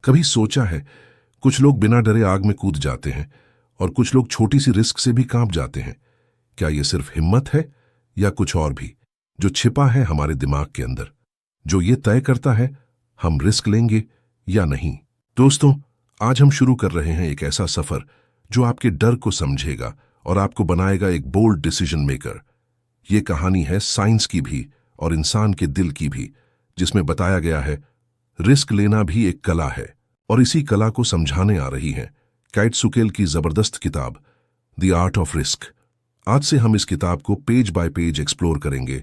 कभी सोचा है, कुछ लोग बिना डरे आग में कूद जाते हैं और कुछ लोग छोटी सी रिस्क से भी कांप जाते हैं। क्या ये सिर्फ हिम्मत है या कुछ और भी जो छिपा है हमारे दिमाग के अंदर, जो ये तय करता है हम रिस्क लेंगे या नहीं? दोस्तों, आज हम शुरू कर रहे हैं एक ऐसा सफर जो आपके डर को समझेगा और आपको बनाएगा एक बोल्ड डिसीजन मेकर। ये कहानी है साइंस की भी और इंसान के दिल की भी, जिसमें बताया गया है रिस्क लेना भी एक कला है। और इसी कला को समझाने आ रही है काइट सुकेल की जबरदस्त किताब द आर्ट ऑफ रिस्क। आज से हम इस किताब को पेज बाय पेज एक्सप्लोर करेंगे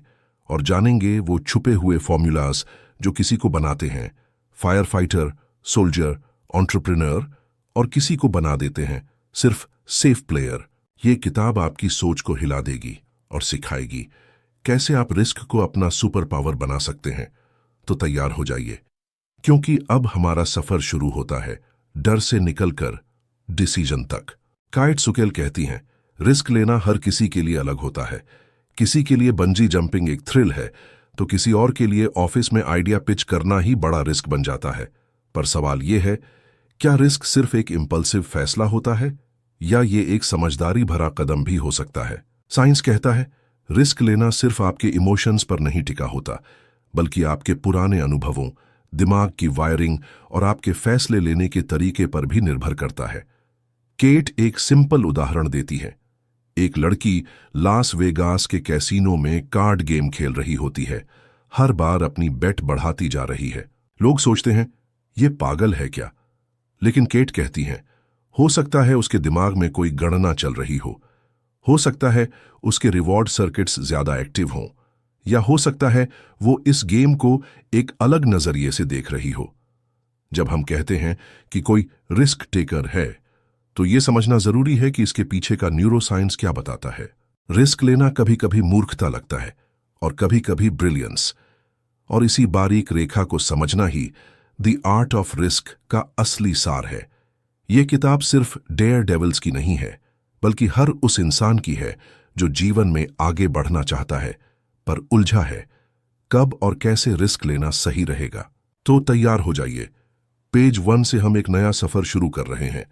और जानेंगे वो छुपे हुए फॉर्मूलाज जो किसी को बनाते हैं फायर फाइटर, सोल्जर, एंटरप्रेन्योर और किसी को बना देते हैं सिर्फ सेफ प्लेयर। ये किताब आपकी सोच को हिला देगी और सिखाएगी कैसे आप रिस्क को अपना सुपर पावर बना सकते हैं। तो तैयार हो जाइए, क्योंकि अब हमारा सफर शुरू होता है डर से निकलकर डिसीजन तक। काइट सुकेल कहती हैं, रिस्क लेना हर किसी के लिए अलग होता है। किसी के लिए बंजी जंपिंग एक थ्रिल है, तो किसी और के लिए ऑफिस में आइडिया पिच करना ही बड़ा रिस्क बन जाता है। पर सवाल यह है, क्या रिस्क सिर्फ एक इंपल्सिव फैसला होता है या ये एक समझदारी भरा कदम भी हो सकता है? साइंस कहता है रिस्क लेना सिर्फ आपके इमोशंस पर नहीं टिका होता, बल्कि आपके पुराने अनुभवों, दिमाग की वायरिंग और आपके फैसले लेने के तरीके पर भी निर्भर करता है। केट एक सिंपल उदाहरण देती है। एक लड़की लास वेगास के कैसीनो में कार्ड गेम खेल रही होती है, हर बार अपनी बेट बढ़ाती जा रही है। लोग सोचते हैं ये पागल है क्या, लेकिन केट कहती हैं हो सकता है उसके दिमाग में कोई गणना चल रही हो सकता है उसके रिवॉर्ड सर्किट्स ज्यादा एक्टिव हों, या हो सकता है वो इस गेम को एक अलग नजरिए से देख रही हो। जब हम कहते हैं कि कोई रिस्क टेकर है, तो ये समझना जरूरी है कि इसके पीछे का न्यूरोसाइंस क्या बताता है। रिस्क लेना कभी कभी मूर्खता लगता है और कभी कभी ब्रिलियंस, और इसी बारीक रेखा को समझना ही द आर्ट ऑफ रिस्क का असली सार है। ये किताब सिर्फ डेयर डेविल्स की नहीं है, बल्कि हर उस इंसान की है जो जीवन में आगे बढ़ना चाहता है पर उलझा है कब और कैसे रिस्क लेना सही रहेगा। तो तैयार हो जाइए, पेज 1 से हम एक नया सफर शुरू कर रहे हैं,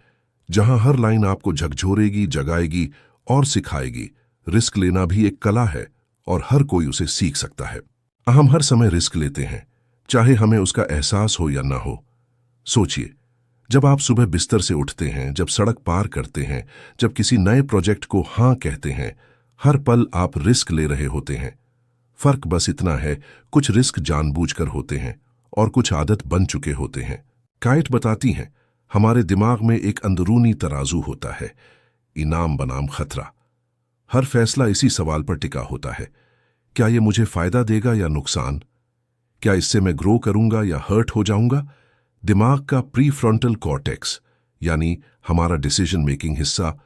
जहां हर लाइन आपको झकझोरेगी, जगाएगी और सिखाएगी रिस्क लेना भी एक कला है और हर कोई उसे सीख सकता है। हम हर समय रिस्क लेते हैं, चाहे हमें उसका एहसास हो या ना हो। सोचिए, जब आप सुबह बिस्तर से उठते हैं, जब सड़क पार करते हैं, जब किसी नए प्रोजेक्ट को हाँ कहते हैं, हर पल आप रिस्क ले रहे होते हैं। फर्क बस इतना है, कुछ रिस्क जानबूझकर होते हैं और कुछ आदत बन चुके होते हैं। काइट बताती हैं हमारे दिमाग में एक अंदरूनी तराजू होता है, इनाम बनाम खतरा। हर फैसला इसी सवाल पर टिका होता है, क्या ये मुझे फायदा देगा या नुकसान? क्या इससे मैं ग्रो करूंगा या हर्ट हो जाऊंगा? दिमाग का प्री फ्रंटल कॉर्टेक्स, यानी हमारा डिसीजन मेकिंग हिस्सा,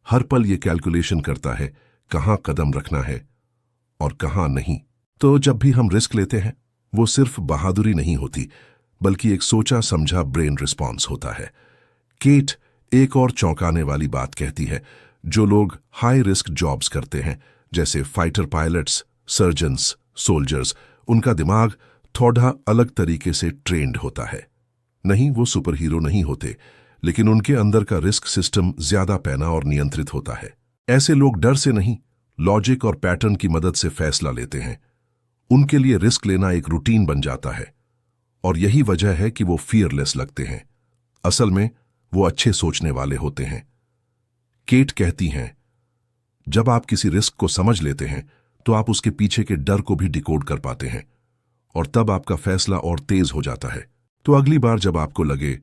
हर पल ये कैलकुलेशन करता है कहां कदम रखना है और कहां नहीं। तो जब भी हम रिस्क लेते हैं, वो सिर्फ बहादुरी नहीं होती, बल्कि एक सोचा समझा ब्रेन रिस्पॉन्स होता है। केट एक और चौंकाने वाली बात कहती है, जो लोग हाई रिस्क जॉब्स करते हैं, जैसे फाइटर पायलट्स, सर्जन्स, सोल्जर्स, उनका दिमाग थोड़ा अलग तरीके से ट्रेंड होता है। नहीं, वो सुपर हीरो नहीं होते, लेकिन उनके अंदर का रिस्क सिस्टम ज्यादा पैना और नियंत्रित होता है। ऐसे लोग डर से नहीं, लॉजिक और पैटर्न की मदद से फैसला लेते हैं। उनके लिए रिस्क लेना एक रूटीन बन जाता है, और यही वजह है कि वो फियरलेस लगते हैं। असल में वो अच्छे सोचने वाले होते हैं। केट कहती हैं, जब आप किसी रिस्क को समझ लेते हैं, तो आप उसके पीछे के डर को भी डिकोड कर पाते हैं, और तब आपका फैसला और तेज हो जाता है। तो अगली बार जब आपको लगे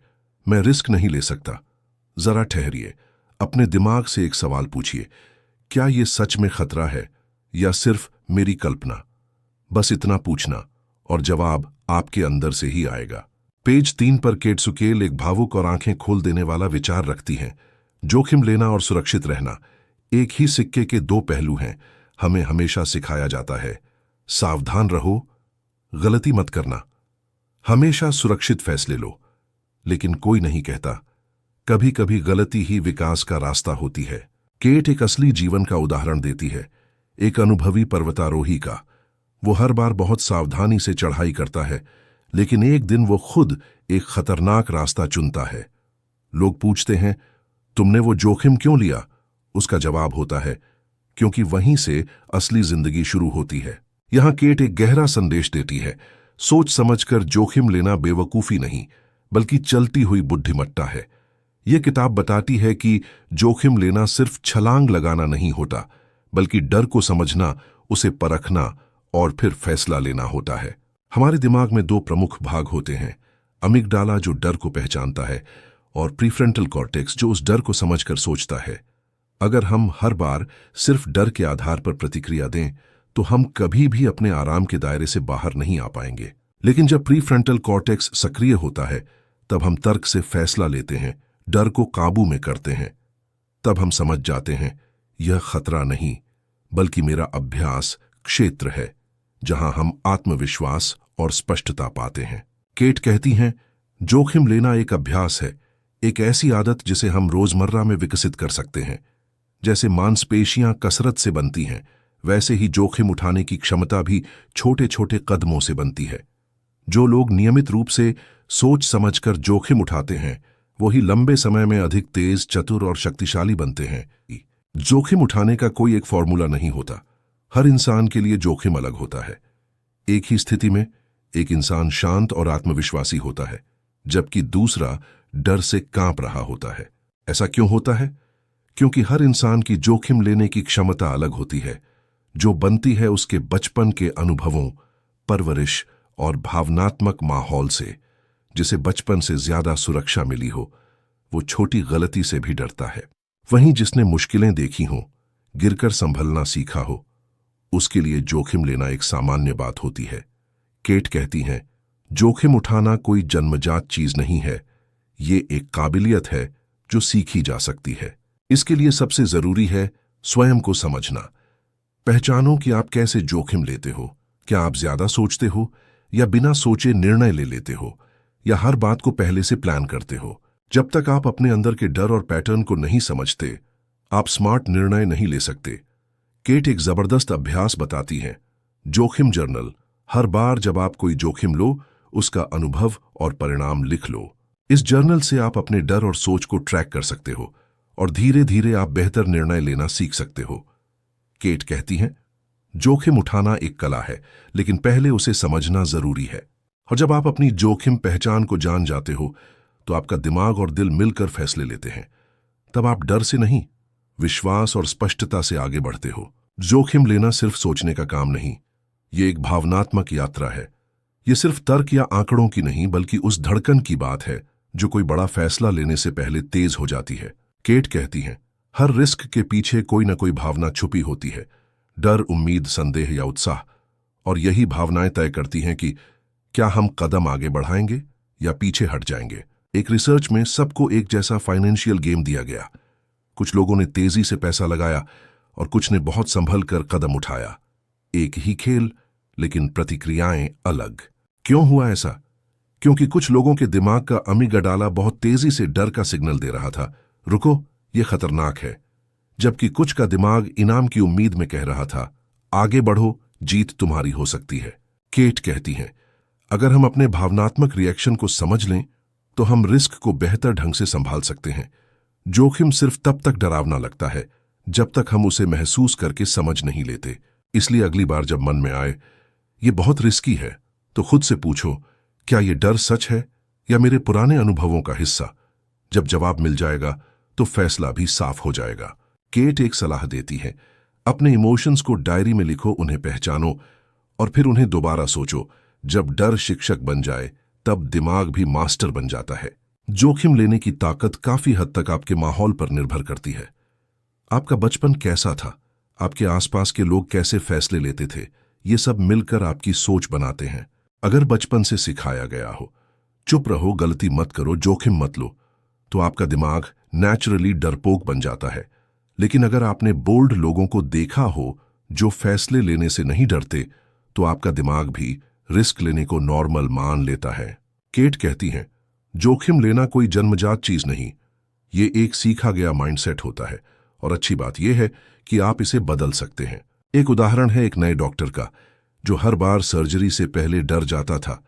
मैं रिस्क नहीं ले सकता, जरा ठहरिए, अपने दिमाग से एक सवाल पूछिए, क्या ये सच में खतरा है या सिर्फ मेरी कल्पना? बस इतना पूछना और जवाब आपके अंदर से ही आएगा। पेज 3 पर केट सुकेल एक भावुक और आंखें खोल देने वाला विचार रखती हैं, जोखिम लेना और सुरक्षित रहना एक ही सिक्के के दो पहलू हैं। हमें हमेशा सिखाया जाता है, सावधान रहो, गलती मत करना, हमेशा सुरक्षित फैसले लो, लेकिन कोई नहीं कहता कभी कभी गलती ही विकास का रास्ता होती है। केट एक असली जीवन का उदाहरण देती है, एक अनुभवी पर्वतारोही का। वो हर बार बहुत सावधानी से चढ़ाई करता है, लेकिन एक दिन वो खुद एक खतरनाक रास्ता चुनता है। लोग पूछते हैं, तुमने वो जोखिम क्यों लिया? उसका जवाब होता है, क्योंकि वहीं से असली जिंदगी शुरू होती है। यहां केट एक गहरा संदेश देती है, सोच समझकर जोखिम लेना बेवकूफी नहीं, बल्कि चलती हुई बुद्धिमत्ता है। यह किताब बताती है कि जोखिम लेना सिर्फ छलांग लगाना नहीं होता, बल्कि डर को समझना, उसे परखना और फिर फैसला लेना होता है। हमारे दिमाग में दो प्रमुख भाग होते हैं, अमिगडाला जो डर को पहचानता है और प्रीफ्रंटल कॉर्टेक्स जो उस डर को समझकर सोचता है। अगर हम हर बार सिर्फ डर के आधार पर प्रतिक्रिया दें तो हम कभी भी अपने आराम के दायरे से बाहर नहीं आ पाएंगे। लेकिन जब प्रीफ्रंटल कॉर्टेक्स सक्रिय होता है तब हम तर्क से फैसला लेते हैं, डर को काबू में करते हैं। तब हम समझ जाते हैं यह खतरा नहीं बल्कि मेरा अभ्यास क्षेत्र है जहां हम आत्मविश्वास और स्पष्टता पाते हैं। केट कहती हैं, जोखिम लेना एक अभ्यास है, एक ऐसी आदत जिसे हम रोजमर्रा में विकसित कर सकते हैं। जैसे मांसपेशियां कसरत से बनती हैं, वैसे ही जोखिम उठाने की क्षमता भी छोटे छोटे कदमों से बनती है। जो लोग नियमित रूप से सोच समझकर जोखिम उठाते हैं वही लंबे समय में अधिक तेज, चतुर और शक्तिशाली बनते हैं। जोखिम उठाने का कोई एक फॉर्मूला नहीं होता। हर इंसान के लिए जोखिम अलग होता है। एक ही स्थिति में एक इंसान शांत और आत्मविश्वासी होता है, जबकि दूसरा डर से कांप रहा होता है। ऐसा क्यों होता है? क्योंकि हर इंसान की जोखिम लेने की क्षमता अलग होती है, जो बनती है उसके बचपन के अनुभवों, परवरिश और भावनात्मक माहौल से। जिसे बचपन से ज्यादा सुरक्षा मिली हो वो छोटी गलती से भी डरता है। वहीं जिसने मुश्किलें देखी हों, गिरकर संभलना सीखा हो, उसके लिए जोखिम लेना एक सामान्य बात होती है। केट कहती हैं, जोखिम उठाना कोई जन्मजात चीज नहीं है, ये एक काबिलियत है जो सीखी जा सकती है। इसके लिए सबसे जरूरी है स्वयं को समझना। पहचानो कि आप कैसे जोखिम लेते हो। क्या आप ज्यादा सोचते हो या बिना सोचे निर्णय ले लेते हो, या हर बात को पहले से प्लान करते हो? जब तक आप अपने अंदर के डर और पैटर्न को नहीं समझते, आप स्मार्ट निर्णय नहीं ले सकते। केट एक जबरदस्त अभ्यास बताती हैं, जोखिम जर्नल। हर बार जब आप कोई जोखिम लो, उसका अनुभव और परिणाम लिख लो। इस जर्नल से आप अपने डर और सोच को ट्रैक कर सकते हो और धीरे धीरे आप बेहतर निर्णय लेना सीख सकते हो। केट कहती हैं, जोखिम उठाना एक कला है, लेकिन पहले उसे समझना जरूरी है। और जब आप अपनी जोखिम पहचान को जान जाते हो तो आपका दिमाग और दिल मिलकर फैसले लेते हैं। तब आप डर से नहीं, विश्वास और स्पष्टता से आगे बढ़ते हो। जोखिम लेना सिर्फ सोचने का काम नहीं, ये एक भावनात्मक यात्रा है। ये सिर्फ तर्क या आंकड़ों की नहीं, बल्कि उस धड़कन की बात है जो कोई बड़ा फैसला लेने से पहले तेज हो जाती है। केट कहती हैं, हर रिस्क के पीछे कोई ना कोई भावना छुपी होती है, डर, उम्मीद, संदेह या उत्साह। और यही भावनाएं तय करती हैं कि क्या हम कदम आगे बढ़ाएंगे या पीछे हट जाएंगे। एक रिसर्च में सबको एक जैसा फाइनेंशियल गेम दिया गया। कुछ लोगों ने तेजी से पैसा लगाया और कुछ ने बहुत संभल कर कदम उठाया। एक ही खेल, लेकिन प्रतिक्रियाएं अलग। क्यों हुआ ऐसा? क्योंकि कुछ लोगों के दिमाग का अमिगडाला बहुत तेजी से डर का सिग्नल दे रहा था, रुको, ये खतरनाक है। जबकि कुछ का दिमाग इनाम की उम्मीद में कह रहा था, आगे बढ़ो, जीत तुम्हारी हो सकती है। केट कहती हैं, अगर हम अपने भावनात्मक रिएक्शन को समझ लें तो हम रिस्क को बेहतर ढंग से संभाल सकते हैं। जोखिम सिर्फ तब तक डरावना लगता है जब तक हम उसे महसूस करके समझ नहीं लेते। इसलिए अगली बार जब मन में आए ये बहुत रिस्की है, तो खुद से पूछो, क्या ये डर सच है या मेरे पुराने अनुभवों का हिस्सा? जब जवाब मिल जाएगा तो फैसला भी साफ हो जाएगा। केट एक सलाह देती है, अपने इमोशंस को डायरी में लिखो, उन्हें पहचानो और फिर उन्हें दोबारा सोचो। जब डर शिक्षक बन जाए तब दिमाग भी मास्टर बन जाता है। जोखिम लेने की ताकत काफी हद तक आपके माहौल पर निर्भर करती है। आपका बचपन कैसा था, आपके आसपास के लोग कैसे फैसले लेते थे, ये सब मिलकर आपकी सोच बनाते हैं। अगर बचपन से सिखाया गया हो, चुप रहो, गलती मत करो, जोखिम मत लो, तो आपका दिमाग नेचुरली डरपोक बन जाता है। लेकिन अगर आपने बोल्ड लोगों को देखा हो जो फैसले लेने से नहीं डरते, तो आपका दिमाग भी रिस्क लेने को नॉर्मल मान लेता है। केट कहती हैं, जोखिम लेना कोई जन्मजात चीज नहीं, ये एक सीखा गया माइंडसेट होता है। और अच्छी बात यह है कि आप इसे बदल सकते हैं। एक उदाहरण है एक नए डॉक्टर का जो हर बार सर्जरी से पहले डर जाता था,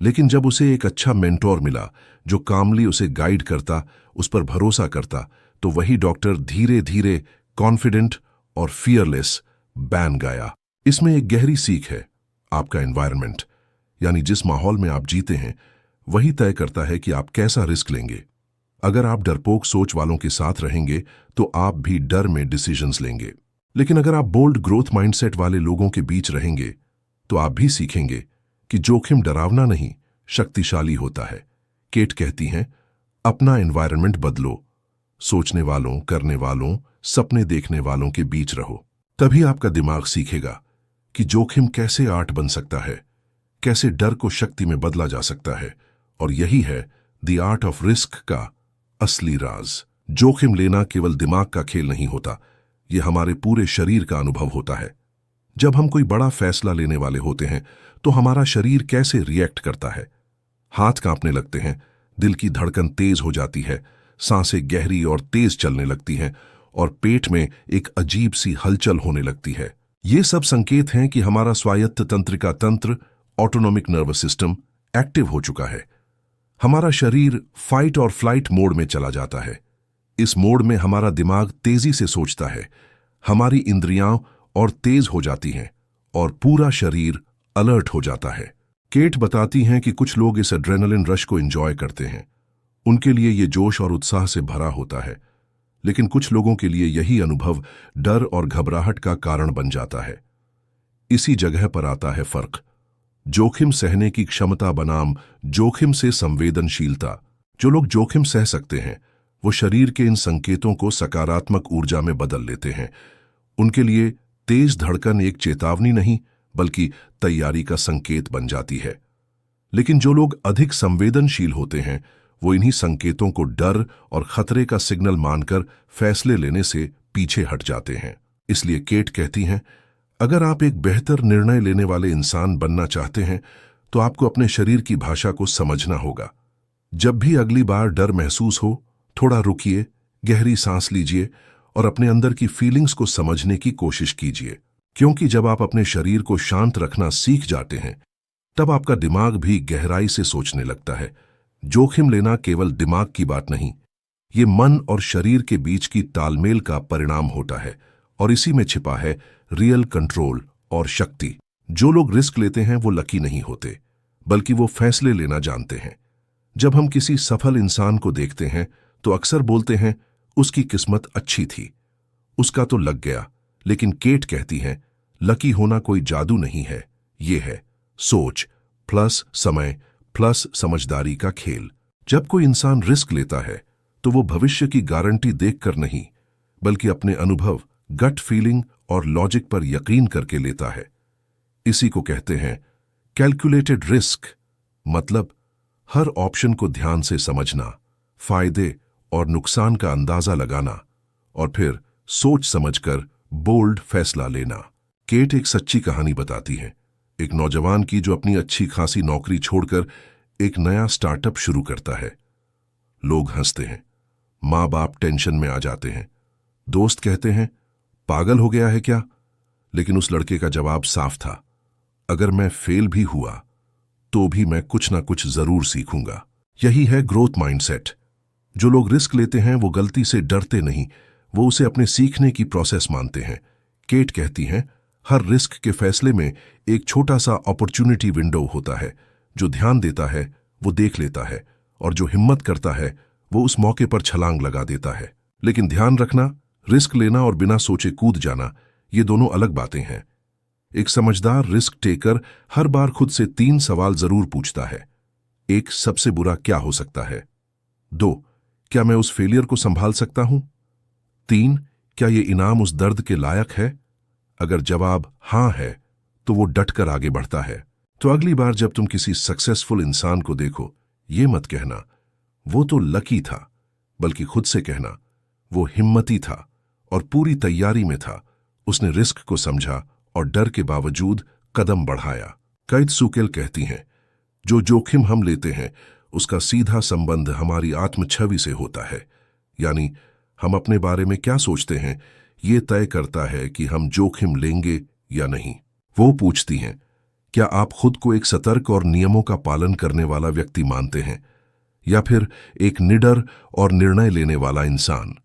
लेकिन जब उसे एक अच्छा मेंटोर मिला जो कामली उसे गाइड करता, उस पर भरोसा करता, तो वही डॉक्टर धीरे धीरे कॉन्फिडेंट और फियरलेस बन गया। इसमें एक गहरी सीख है। आपका एनवायरनमेंट, यानी जिस माहौल में आप जीते हैं, वही तय करता है कि आप कैसा रिस्क लेंगे। अगर आप डरपोक सोच वालों के साथ रहेंगे तो आप भी डर में डिसीजंस लेंगे, लेकिन अगर आप बोल्ड ग्रोथ माइंडसेट वाले लोगों के बीच रहेंगे तो आप भी सीखेंगे कि जोखिम डरावना नहीं, शक्तिशाली होता है। केट कहती हैं, अपना एनवायरनमेंट बदलो, सोचने वालों, करने वालों, सपने देखने वालों के बीच रहो। तभी आपका दिमाग सीखेगा कि जोखिम कैसे आर्ट बन सकता है, कैसे डर को शक्ति में बदला जा सकता है। और यही है द आर्ट ऑफ रिस्क का असली राज। जोखिम लेना केवल दिमाग का खेल नहीं होता, यह हमारे पूरे शरीर का अनुभव होता है। जब हम कोई बड़ा फैसला लेने वाले होते हैं तो हमारा शरीर कैसे रिएक्ट करता है। हाथ कांपने लगते हैं, दिल की धड़कन तेज हो जाती है, सांसें गहरी और तेज चलने लगती हैं और पेट में एक अजीब सी हलचल होने लगती है। ये सब संकेत हैं कि हमारा स्वायत्त तंत्रिका तंत्र, ऑटोनॉमिक नर्वस सिस्टम एक्टिव हो चुका है। हमारा शरीर फाइट और फ्लाइट मोड में चला जाता है। इस मोड में हमारा दिमाग तेजी से सोचता है, हमारी इंद्रियां और तेज हो जाती हैं और पूरा शरीर अलर्ट हो जाता है। केट बताती हैं कि कुछ लोग इस एड्रेनलिन रश को एंजॉय करते हैं, उनके लिए ये जोश और उत्साह से भरा होता है, लेकिन कुछ लोगों के लिए यही अनुभव डर और घबराहट का कारण बन जाता है। इसी जगह पर आता है फर्क, जोखिम सहने की क्षमता बनाम जोखिम से संवेदनशीलता। जो लोग जोखिम सह सकते हैं वो शरीर के इन संकेतों को सकारात्मक ऊर्जा में बदल लेते हैं। उनके लिए तेज धड़कन एक चेतावनी नहीं बल्कि तैयारी का संकेत बन जाती है। लेकिन जो लोग अधिक संवेदनशील होते हैं वो इन्हीं संकेतों को डर और खतरे का सिग्नल मानकर फैसले लेने से पीछे हट जाते हैं। इसलिए केट कहती हैं, अगर आप एक बेहतर निर्णय लेने वाले इंसान बनना चाहते हैं तो आपको अपने शरीर की भाषा को समझना होगा। जब भी अगली बार डर महसूस हो, थोड़ा रुकिए, गहरी सांस लीजिए और अपने अंदर की फीलिंग्स को समझने की कोशिश कीजिए। क्योंकि जब आप अपने शरीर को शांत रखना सीख जाते हैं तब आपका दिमाग भी गहराई से सोचने लगता है। जोखिम लेना केवल दिमाग की बात नहीं, ये मन और शरीर के बीच की तालमेल का परिणाम होता है और इसी में छिपा है रियल कंट्रोल और शक्ति। जो लोग रिस्क लेते हैं वो लकी नहीं होते, बल्कि वो फैसले लेना जानते हैं। जब हम किसी सफल इंसान को देखते हैं तो अक्सर बोलते हैं उसकी किस्मत अच्छी थी, उसका तो लग गया। लेकिन केट कहती हैं, लकी होना कोई जादू नहीं है, ये है सोच प्लस समय प्लस समझदारी का खेल। जब कोई इंसान रिस्क लेता है तो वो भविष्य की गारंटी देखकर नहीं बल्कि अपने अनुभव, गट फीलिंग और लॉजिक पर यकीन करके लेता है। इसी को कहते हैं कैलकुलेटेड रिस्क, मतलब हर ऑप्शन को ध्यान से समझना, फायदे और नुकसान का अंदाजा लगाना और फिर सोच समझकर बोल्ड फैसला लेना। केट एक सच्ची कहानी बताती है, एक नौजवान की जो अपनी अच्छी खासी नौकरी छोड़कर एक नया स्टार्टअप शुरू करता है। लोग हंसते हैं, माँ बाप टेंशन में आ जाते हैं, दोस्त कहते हैं पागल हो गया है क्या। लेकिन उस लड़के का जवाब साफ था, अगर मैं फेल भी हुआ तो भी मैं कुछ ना कुछ जरूर सीखूंगा। यही है ग्रोथ माइंडसेट। जो लोग रिस्क लेते हैं वो गलती से डरते नहीं, वो उसे अपने सीखने की प्रोसेस मानते हैं। केट कहती हैं, हर रिस्क के फैसले में एक छोटा सा अपॉर्चुनिटी विंडो होता है। जो ध्यान देता है वो देख लेता है और जो हिम्मत करता है वो उस मौके पर छलांग लगा देता है। लेकिन ध्यान रखना, रिस्क लेना और बिना सोचे कूद जाना ये दोनों अलग बातें हैं। एक समझदार रिस्क टेकर हर बार खुद से 3 सवाल जरूर पूछता है। 1, सबसे बुरा क्या हो सकता है। 2, क्या मैं उस फेलियर को संभाल सकता हूं। 3, क्या ये इनाम उस दर्द के लायक है। अगर जवाब हां है तो वो डटकर आगे बढ़ता है। तो अगली बार जब तुम किसी सक्सेसफुल इंसान को देखो, ये मत कहना वो तो लकी था, बल्कि खुद से कहना वो हिम्मती था और पूरी तैयारी में था। उसने रिस्क को समझा और डर के बावजूद कदम बढ़ाया। कैट सुकेल कहती हैं, जो जोखिम हम लेते हैं उसका सीधा संबंध हमारी आत्म छवि से होता है। यानी हम अपने बारे में क्या सोचते हैं ये तय करता है कि हम जोखिम लेंगे या नहीं। वो पूछती हैं, क्या आप खुद को एक सतर्क और नियमों का पालन करने वाला व्यक्ति मानते हैं, या फिर एक निडर और निर्णय लेने वाला इंसान?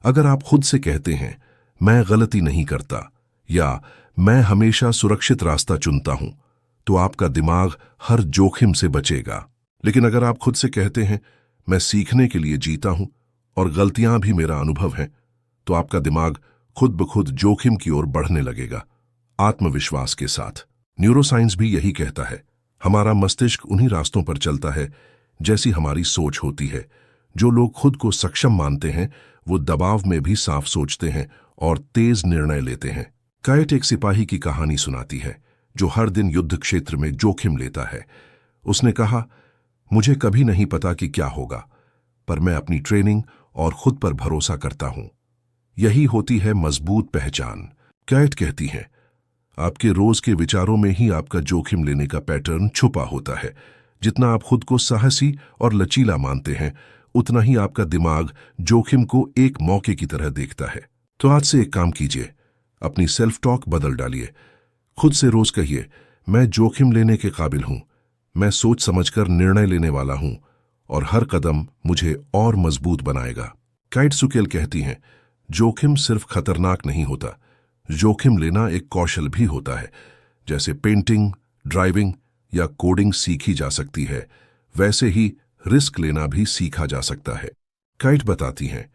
अगर आप खुद से कहते हैं मैं गलती नहीं करता या मैं हमेशा सुरक्षित रास्ता चुनता हूं, तो आपका दिमाग हर जोखिम से बचेगा। लेकिन अगर आप खुद से कहते हैं मैं सीखने के लिए जीता हूं और गलतियां भी मेरा अनुभव है, तो आपका दिमाग खुद ब खुद जोखिम की ओर बढ़ने लगेगा, आत्मविश्वास के साथ। न्यूरोसाइंस भी यही कहता है, हमारा मस्तिष्क उन्हीं रास्तों पर चलता है जैसी हमारी सोच होती है। जो लोग खुद को सक्षम मानते हैं वो दबाव में भी साफ सोचते हैं और तेज निर्णय लेते हैं। काइट एक सिपाही की कहानी सुनाती है जो हर दिन युद्ध क्षेत्र में जोखिम लेता है। उसने कहा, मुझे कभी नहीं पता कि क्या होगा, पर मैं अपनी ट्रेनिंग और खुद पर भरोसा करता हूं। यही होती है मजबूत पहचान। काइट कहती है, आपके रोज के विचारों में ही आपका जोखिम लेने का पैटर्न छुपा होता है। जितना आप खुद को साहसी और लचीला मानते हैं, उतना ही आपका दिमाग जोखिम को एक मौके की तरह देखता है। तो आज से एक काम कीजिए, अपनी सेल्फ टॉक बदल डालिए। खुद से रोज कहिए, मैं जोखिम लेने के काबिल हूं, मैं सोच समझकर निर्णय लेने वाला हूं और हर कदम मुझे और मजबूत बनाएगा। काइट सुकेल कहती हैं, जोखिम सिर्फ खतरनाक नहीं होता, जोखिम लेना एक कौशल भी होता है। जैसे पेंटिंग, ड्राइविंग या कोडिंग सीखी जा सकती है, वैसे ही रिस्क लेना भी सीखा जा सकता है। काइट बताती हैं,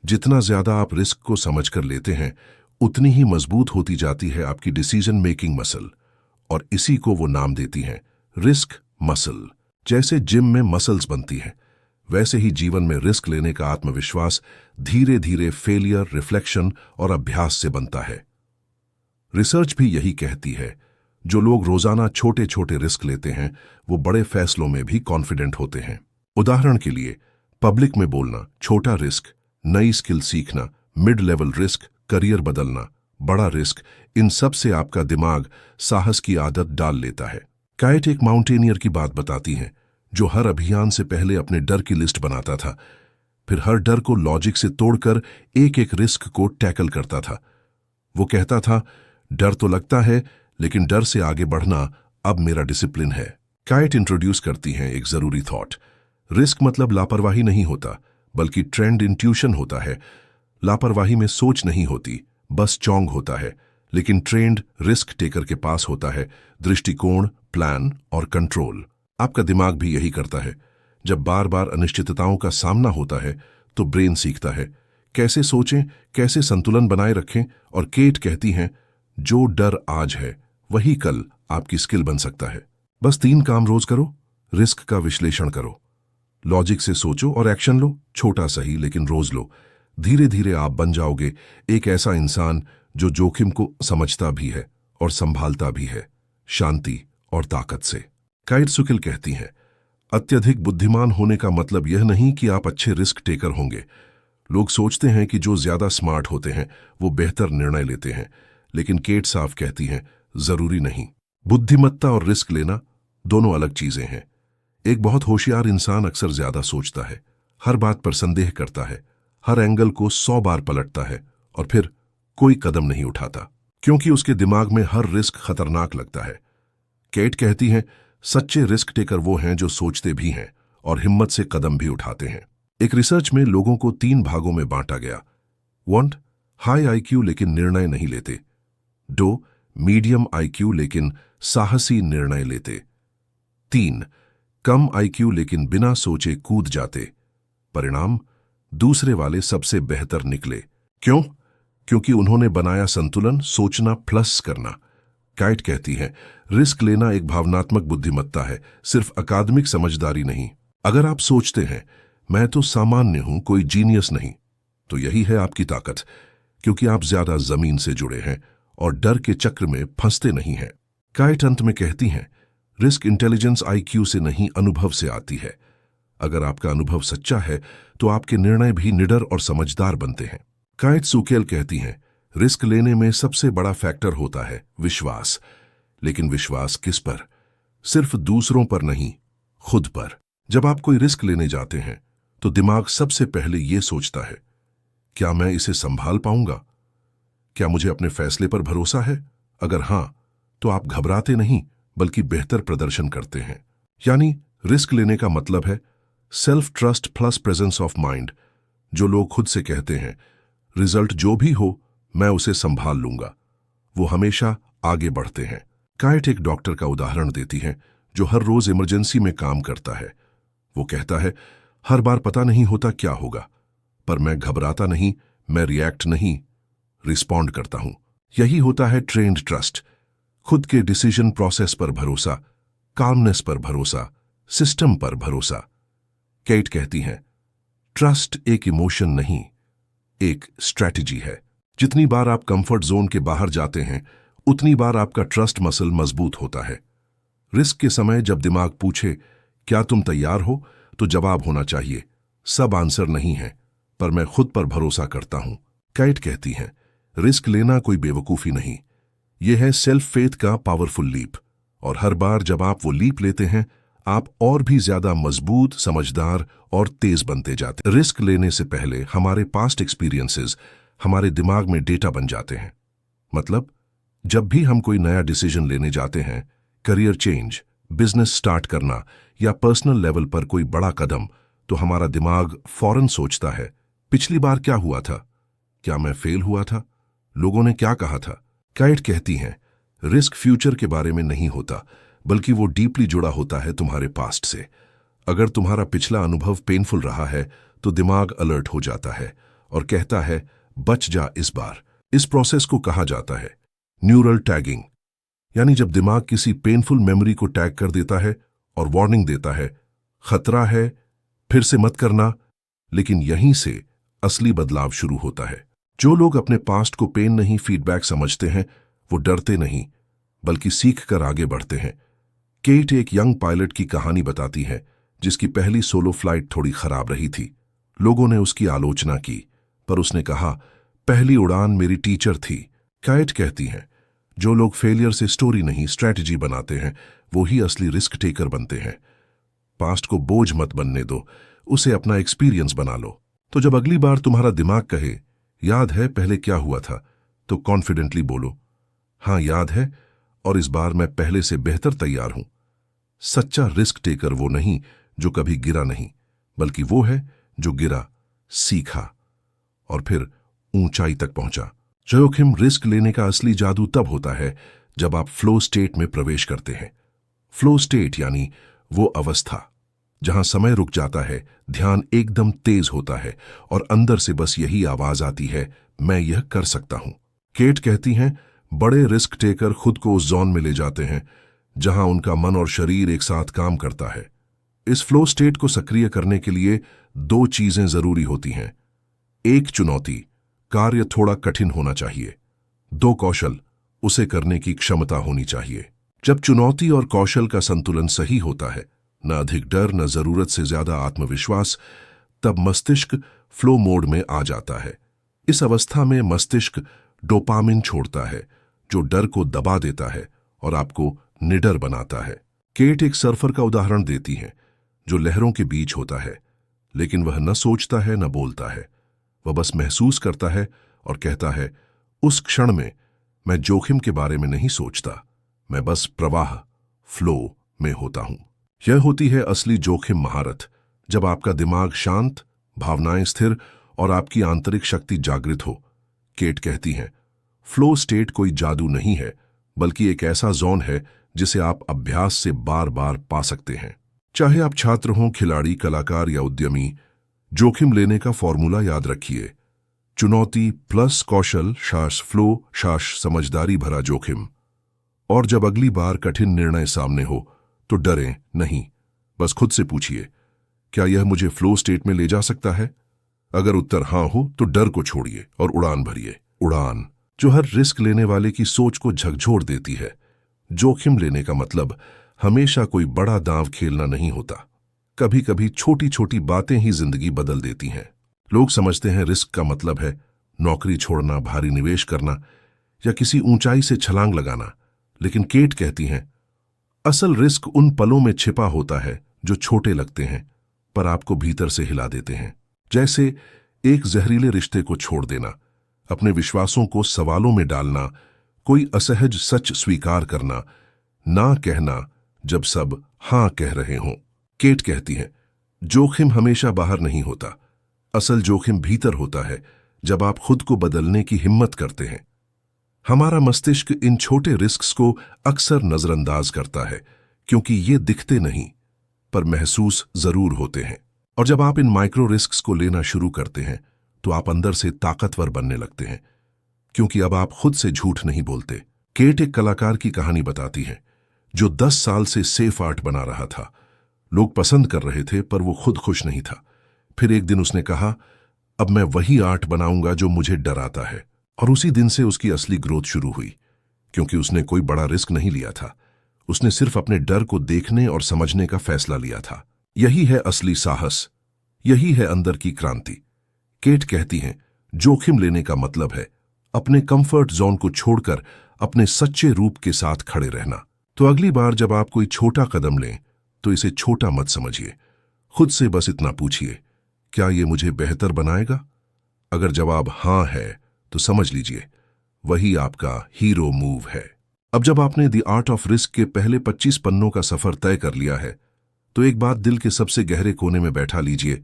जितना ज्यादा आप रिस्क को समझकर लेते हैं, उतनी ही मजबूत होती जाती है आपकी डिसीजन मेकिंग मसल, और इसी को वो नाम देती हैं रिस्क मसल। जैसे जिम में मसल्स बनती हैं, वैसे ही जीवन में रिस्क लेने का आत्मविश्वास धीरे धीरे फेलियर, रिफ्लेक्शन और अभ्यास से बनता है। रिसर्च भी यही कहती है, जो लोग रोजाना छोटे छोटे रिस्क लेते हैं वो बड़े फैसलों में भी कॉन्फिडेंट होते हैं। उदाहरण के लिए, पब्लिक में बोलना छोटा रिस्क, नई स्किल सीखना मिड लेवल रिस्क, करियर बदलना बड़ा रिस्क। इन सब से आपका दिमाग साहस की आदत डाल लेता है। काइट एक माउंटेनियर की बात बताती हैं जो हर अभियान से पहले अपने डर की लिस्ट बनाता था, फिर हर डर को लॉजिक से तोड़कर एक एक रिस्क को टैकल करता था। वो कहता था, डर तो लगता है, लेकिन डर से आगे बढ़ना अब मेरा डिसिप्लिन है। काइट इंट्रोड्यूस करती हैं एक जरूरी थॉट, रिस्क मतलब लापरवाही नहीं होता, बल्कि ट्रेंड इंट्यूशन होता है। लापरवाही में सोच नहीं होती, बस चौंग होता है, लेकिन ट्रेंड रिस्क टेकर के पास होता है दृष्टिकोण, प्लान और कंट्रोल। आपका दिमाग भी यही करता है। जब बार बार अनिश्चितताओं का सामना होता है तो ब्रेन सीखता है कैसे सोचें, कैसे संतुलन बनाए रखें, और केट कहती हैं, जो डर आज है वही कल आपकी स्किल बन सकता है। बस 3 काम रोज करो, रिस्क का विश्लेषण करो, लॉजिक से सोचो और एक्शन लो। छोटा सही लेकिन रोज लो। धीरे धीरे आप बन जाओगे एक ऐसा इंसान जो जोखिम को समझता भी है और संभालता भी है, शांति और ताकत से। काइट सुकेल कहती हैं, अत्यधिक बुद्धिमान होने का मतलब यह नहीं कि आप अच्छे रिस्क टेकर होंगे। लोग सोचते हैं कि जो ज्यादा स्मार्ट होते हैं वो बेहतर निर्णय लेते हैं, लेकिन केट साफ कहती हैं, जरूरी नहीं। बुद्धिमत्ता और रिस्क लेना दोनों अलग चीजें हैं। एक बहुत होशियार इंसान अक्सर ज्यादा सोचता है, हर बात पर संदेह करता है, हर एंगल को 100 बार पलटता है और फिर कोई कदम नहीं उठाता, क्योंकि उसके दिमाग में हर रिस्क खतरनाक लगता है। केट कहती हैं, सच्चे रिस्क टेकर वो हैं जो सोचते भी हैं और हिम्मत से कदम भी उठाते हैं। एक रिसर्च में लोगों को 3 भागों में बांटा गया। 1, हाई आईक्यू लेकिन निर्णय नहीं लेते। 2, मीडियम आईक्यू लेकिन साहसी निर्णय लेते। 3, कम आईक्यू लेकिन बिना सोचे कूद जाते। परिणाम, दूसरे वाले सबसे बेहतर निकले। क्यों? क्योंकि उन्होंने बनाया संतुलन, सोचना प्लस करना। काइट कहती है, रिस्क लेना एक भावनात्मक बुद्धिमत्ता है, सिर्फ अकादमिक समझदारी नहीं। अगर आप सोचते हैं मैं तो सामान्य हूं, कोई जीनियस नहीं, तो यही है आपकी ताकत, क्योंकि आप ज्यादा जमीन से जुड़े हैं और डर के चक्र में फंसते नहीं हैं। काइट अंत में कहती हैं, रिस्क इंटेलिजेंस आईक्यू से नहीं, अनुभव से आती है। अगर आपका अनुभव सच्चा है तो आपके निर्णय भी निडर और समझदार बनते हैं। काइट सुकेल कहती हैं, रिस्क लेने में सबसे बड़ा फैक्टर होता है विश्वास। लेकिन विश्वास किस पर? सिर्फ दूसरों पर नहीं, खुद पर। जब आप कोई रिस्क लेने जाते हैं तो दिमाग सबसे पहले यह सोचता है, क्या मैं इसे संभाल पाऊंगा? क्या मुझे अपने फैसले पर भरोसा है? अगर हां, तो आप घबराते नहीं, बल्कि बेहतर प्रदर्शन करते हैं। यानी रिस्क लेने का मतलब है self trust plus presence of mind. जो लोग खुद से कहते हैं रिजल्ट जो भी हो मैं उसे संभाल लूंगा, वो हमेशा आगे बढ़ते हैं। काइट एक डॉक्टर का उदाहरण देती है जो हर रोज इमरजेंसी में काम करता है। वो कहता है हर बार पता नहीं होता क्या होगा, पर मैं घबराता नहीं, मैं रिएक्ट नहीं, रिस्पॉन्ड करता हूं। यही होता है ट्रेन्ड ट्रस्ट। खुद के डिसीजन प्रोसेस पर भरोसा, कामनेस पर भरोसा, सिस्टम पर भरोसा। केट कहती हैं ट्रस्ट एक इमोशन नहीं, एक स्ट्रैटेजी है। जितनी बार आप कंफर्ट जोन के बाहर जाते हैं उतनी बार आपका ट्रस्ट मसल मजबूत होता है। रिस्क के समय जब दिमाग पूछे क्या तुम तैयार हो, तो जवाब होना चाहिए सब आंसर नहीं है, पर मैं खुद पर भरोसा करता हूं। केट कहती हैं रिस्क लेना कोई बेवकूफी नहीं, यह है सेल्फ फेथ का पावरफुल लीप। और हर बार जब आप वो लीप लेते हैं आप और भी ज्यादा मजबूत, समझदार और तेज बनते जाते। रिस्क लेने से पहले हमारे पास्ट एक्सपीरियंसेस हमारे दिमाग में डेटा बन जाते हैं। मतलब जब भी हम कोई नया डिसीजन लेने जाते हैं, करियर चेंज, बिजनेस स्टार्ट करना या पर्सनल लेवल पर कोई बड़ा कदम, तो हमारा दिमाग फौरन सोचता है पिछली बार क्या हुआ था, क्या मैं फेल हुआ था, लोगों ने क्या कहा था। काइट कहती हैं रिस्क फ्यूचर के बारे में नहीं होता, बल्कि वो डीपली जुड़ा होता है तुम्हारे पास्ट से। अगर तुम्हारा पिछला अनुभव पेनफुल रहा है तो दिमाग अलर्ट हो जाता है और कहता है बच जा इस बार। इस प्रोसेस को कहा जाता है न्यूरल टैगिंग। यानी जब दिमाग किसी पेनफुल मेमोरी को टैग कर देता है और वार्निंग देता है खतरा है, फिर से मत करना। लेकिन यहीं से असली बदलाव शुरू होता है। जो लोग अपने पास्ट को पेन नहीं फीडबैक समझते हैं वो डरते नहीं बल्कि सीख कर आगे बढ़ते हैं। केट एक यंग पायलट की कहानी बताती है जिसकी पहली सोलो फ्लाइट थोड़ी खराब रही थी। लोगों ने उसकी आलोचना की, पर उसने कहा पहली उड़ान मेरी टीचर थी। काइट कहती हैं जो लोग फेलियर से स्टोरी नहीं स्ट्रैटेजी बनाते हैं वो ही असली रिस्क टेकर बनते हैं। पास्ट को बोझ मत बनने दो, उसे अपना एक्सपीरियंस बना लो। तो जब अगली बार तुम्हारा दिमाग कहे याद है पहले क्या हुआ था, तो कॉन्फिडेंटली बोलो हाँ याद है, और इस बार मैं पहले से बेहतर तैयार हूं। सच्चा रिस्क टेकर वो नहीं जो कभी गिरा नहीं, बल्कि वो है जो गिरा, सीखा और फिर ऊंचाई तक पहुंचा। जोखिम रिस्क लेने का असली जादू तब होता है जब आप फ्लो स्टेट में प्रवेश करते हैं। फ्लो स्टेट यानी वो अवस्था जहां समय रुक जाता है, ध्यान एकदम तेज होता है और अंदर से बस यही आवाज आती है मैं यह कर सकता हूं। केट कहती हैं बड़े रिस्क टेकर खुद को उस जोन में ले जाते हैं जहां उनका मन और शरीर एक साथ काम करता है। इस फ्लो स्टेट को सक्रिय करने के लिए दो चीजें जरूरी होती हैं। एक चुनौती, कार्य थोड़ा कठिन होना चाहिए। दो कौशल, उसे करने की क्षमता होनी चाहिए। जब चुनौती और कौशल का संतुलन सही होता है, न अधिक डर न जरूरत से ज्यादा आत्मविश्वास, तब मस्तिष्क फ्लो मोड में आ जाता है। इस अवस्था में मस्तिष्क डोपामिन छोड़ता है जो डर को दबा देता है और आपको निडर बनाता है। केट एक सर्फर का उदाहरण देती हैं जो लहरों के बीच होता है, लेकिन वह न सोचता है न बोलता है, वह बस महसूस करता है और कहता है उस क्षण में मैं जोखिम के बारे में नहीं सोचता, मैं बस प्रवाह फ्लो में होता हूं। यह होती है असली जोखिम महारत, जब आपका दिमाग शांत, भावनाएं स्थिर और आपकी आंतरिक शक्ति जागृत हो। केट कहती हैं फ्लो स्टेट कोई जादू नहीं है, बल्कि एक ऐसा जोन है जिसे आप अभ्यास से बार बार पा सकते हैं। चाहे आप छात्र हों, खिलाड़ी, कलाकार या उद्यमी, जोखिम लेने का फॉर्मूला याद रखिए। चुनौती प्लस कौशल शास फ्लो शास समझदारी भरा जोखिम। और जब अगली बार कठिन निर्णय सामने हो तो डरें नहीं, बस खुद से पूछिए क्या यह मुझे फ्लो स्टेट में ले जा सकता है। अगर उत्तर हां हो तो डर को छोड़िए और उड़ान भरिए। उड़ान जो हर रिस्क लेने वाले की सोच को झकझोर देती है। जोखिम लेने का मतलब हमेशा कोई बड़ा दांव खेलना नहीं होता, कभी कभी छोटी छोटी बातें ही जिंदगी बदल देती हैं। लोग समझते हैं रिस्क का मतलब है नौकरी छोड़ना, भारी निवेश करना या किसी ऊंचाई से छलांग लगाना, लेकिन केट कहती हैं असल रिस्क उन पलों में छिपा होता है जो छोटे लगते हैं पर आपको भीतर से हिला देते हैं। जैसे एक जहरीले रिश्ते को छोड़ देना, अपने विश्वासों को सवालों में डालना, कोई असहज सच स्वीकार करना ना कहना जब सब हां कह रहे हों। केट कहती हैं, जोखिम हमेशा बाहर नहीं होता, असल जोखिम भीतर होता है जब आप खुद को बदलने की हिम्मत करते हैं। हमारा मस्तिष्क इन छोटे रिस्क्स को अक्सर नजरअंदाज करता है क्योंकि ये दिखते नहीं पर महसूस जरूर होते हैं। और जब आप इन माइक्रो रिस्क्स को लेना शुरू करते हैं तो आप अंदर से ताकतवर बनने लगते हैं क्योंकि अब आप खुद से झूठ नहीं बोलते। केट एक कलाकार की कहानी बताती है जो 10 साल से सेफ आर्ट बना रहा था। लोग पसंद कर रहे थे पर वो खुद खुश नहीं था। फिर एक दिन उसने कहा, अब मैं वही आर्ट बनाऊंगा जो मुझे डराता है। और उसी दिन से उसकी असली ग्रोथ शुरू हुई क्योंकि उसने कोई बड़ा रिस्क नहीं लिया था, उसने सिर्फ अपने डर को देखने और समझने का फैसला लिया था। यही है असली साहस, यही है अंदर की क्रांति। केट कहती हैं, जोखिम लेने का मतलब है अपने कंफर्ट जोन को छोड़कर अपने सच्चे रूप के साथ खड़े रहना। तो अगली बार जब आप कोई छोटा कदम लें तो इसे छोटा मत समझिए। खुद से बस इतना पूछिए, क्या ये मुझे बेहतर बनाएगा? अगर जवाब हां है तो समझ लीजिए वही आपका हीरो मूव है। अब जब आपने द आर्ट ऑफ रिस्क के पहले 25 पन्नों का सफर तय कर लिया है तो एक बात दिल के सबसे गहरे कोने में बैठा लीजिए,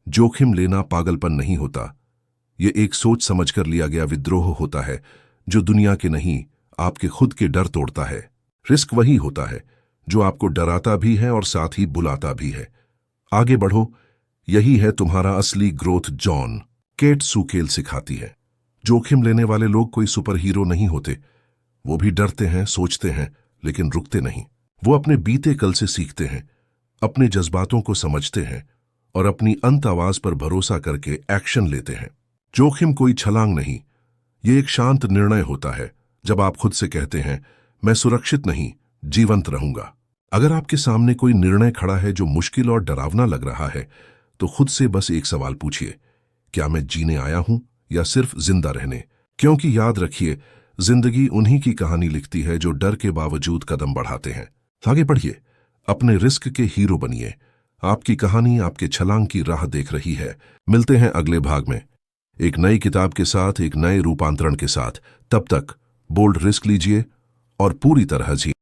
जोखिम लेना पागलपन नहीं होता, ये एक सोच समझकर लिया गया विद्रोह होता है जो दुनिया के नहीं आपके खुद के डर तोड़ता है। रिस्क वही होता है जो आपको डराता भी है और साथ ही बुलाता भी है। आगे बढ़ो, यही है तुम्हारा असली ग्रोथ जोन। केट सूकेल सिखाती है, जोखिम लेने वाले लोग कोई सुपर हीरो नहीं होते। वो भी डरते हैं, सोचते हैं, लेकिन रुकते नहीं। वो अपने बीते कल से सीखते हैं, अपने जज्बातों को समझते हैं और अपनी अंत आवाज पर भरोसा करके एक्शन लेते हैं। जोखिम कोई छलांग नहीं, ये एक शांत निर्णय होता है जब आप खुद से कहते हैं, मैं सुरक्षित नहीं, जीवंत रहूंगा। अगर आपके सामने कोई निर्णय खड़ा है जो मुश्किल और डरावना लग रहा है तो खुद से बस एक सवाल पूछिए, क्या मैं जीने आया हूं या सिर्फ जिंदा रहने? क्योंकि याद रखिए, जिंदगी उन्हीं की कहानी लिखती है जो डर के बावजूद कदम बढ़ाते हैं। आगे बढ़िए, अपने रिस्क के हीरो बनिए। आपकी कहानी आपके छलांग की राह देख रही है। मिलते हैं अगले भाग में एक नई किताब के साथ, एक नए रूपांतरण के साथ। तब तक बोल्ड रिस्क लीजिए और पूरी तरह जी